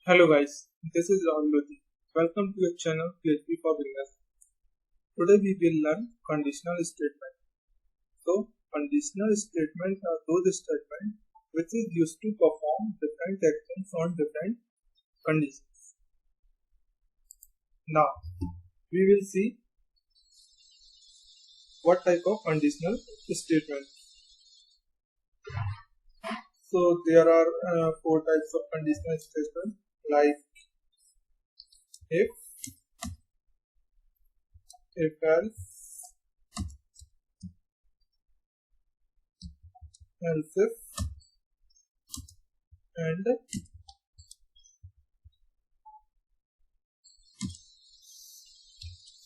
Hello guys, this is Rahul. Welcome to your channel PHP for Beginners. Today we will learn conditional statement. So conditional statements are those statements which is used to perform different actions on different conditions. Now we will see what type of conditional statement. So there are four types of conditional statement like if elseif and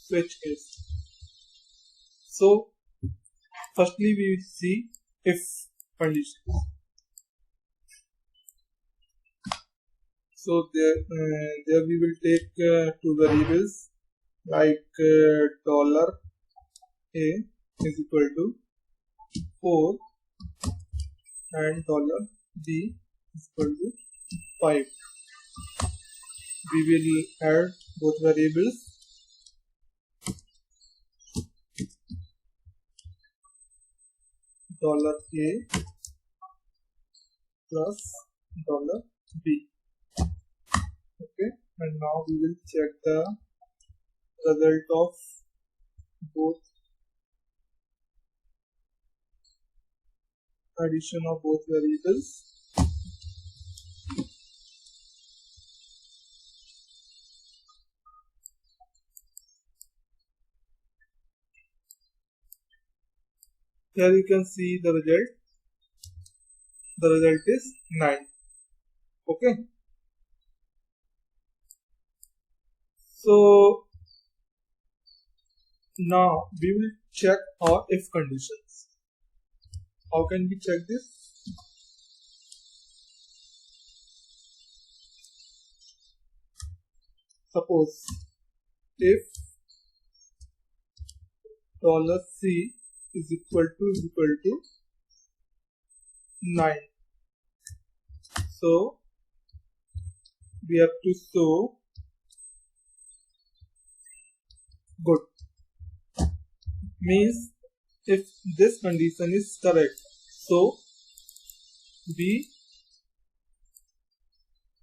switch case. So firstly we will see if conditions. So there we will take two variables like $a is equal to 4 and $b is equal to 5. We will add both variables. $a plus $b. Okay, and now we will check the result of both addition of both variables. Here you can see the result. The result is 9. Okay. So now we will check our if conditions. How can we check this? Suppose if $c is equal to 9. So we have to show good. Means if this condition is correct, so we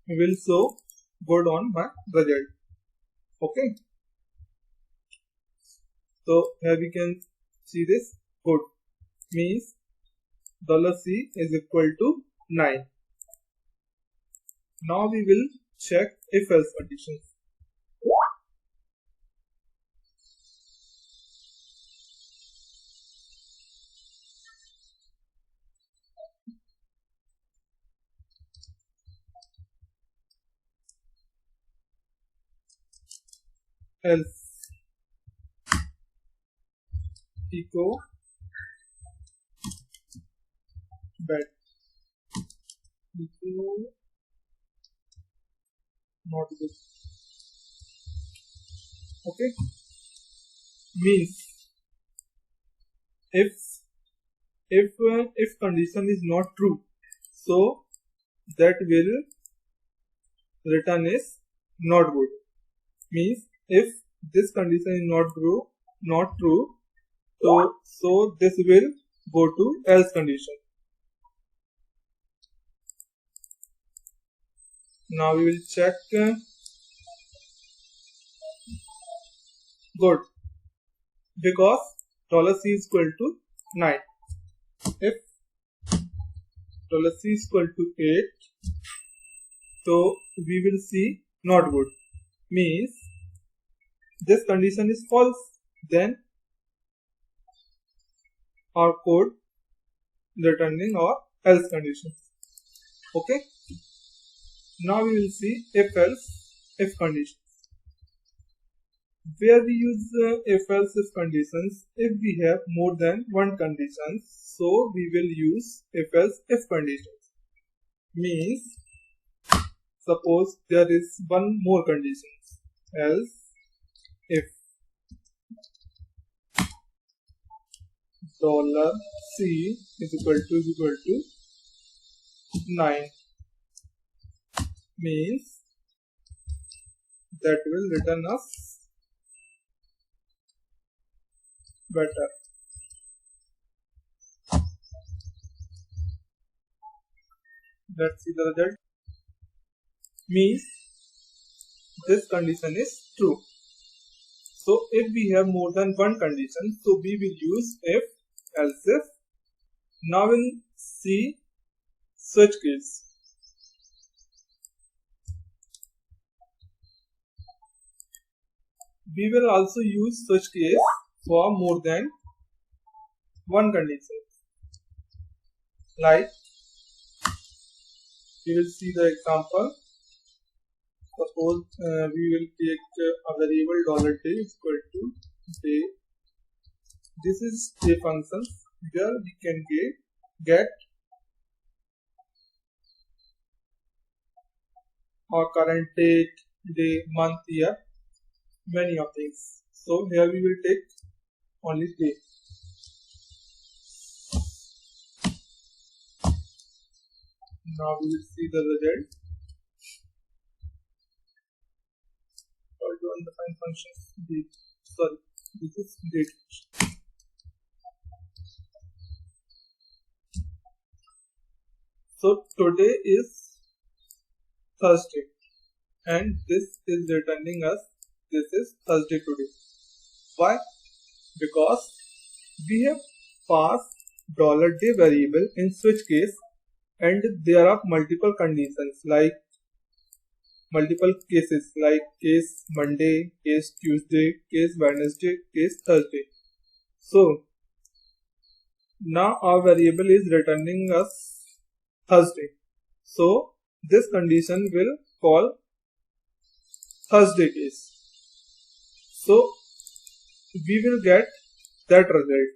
will show good on my result. Okay. So here we can see this good means $c is equal to 9. Now we will check if else conditions. Else echo bad echo not good. Okay, means if condition is not true, so that will return is not good. Means if this condition is not true, so this will go to else condition. Now we will check good because $c is equal to 9. If $c is equal to 8, so we will see not good. Means this condition is false, then our code returning our else condition. Okay. Now we will see if else if conditions. Where we use if else if conditions if we have more than one condition, so we will use if else if conditions. Means suppose there is one more condition, else if $c is equal to 9, means that will return us better. Let's see the result. Means this condition is true. So if we have more than one condition, so we will use if, else if. Now we'll see switch case. We will also use switch case for more than one condition. Like we will see the example. Suppose we will take a variable $day equal to day. This is a function where we can get our current date, day, month, year, many of things. So here we will take only day. Now we will see the result. To undefined functions date. Sorry, this is date. So today is Thursday, and this is returning us. This is Thursday today. Why? Because we have passed $day variable in switch case, and there are multiple conditions like multiple cases like case Monday, case Tuesday, case Wednesday, case Thursday. So now our variable is returning us Thursday. So this condition will call Thursday case. So we will get that result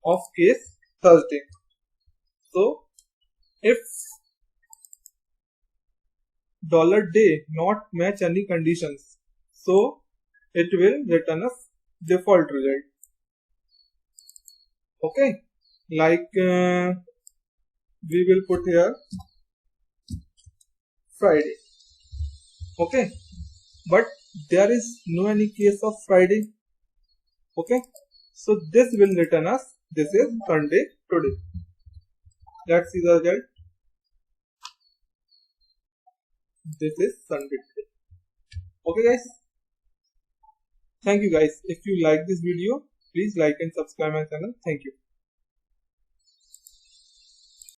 of case Thursday. So if $day not match any conditions, so it will return us default result. Okay, like we will put here Friday. Okay, but there is no any case of Friday. Okay, so this will return us this is Sunday today. Let's see the result. This is Sunday today. Okay guys, thank you guys. If you like this video, please like and subscribe my channel. Thank you.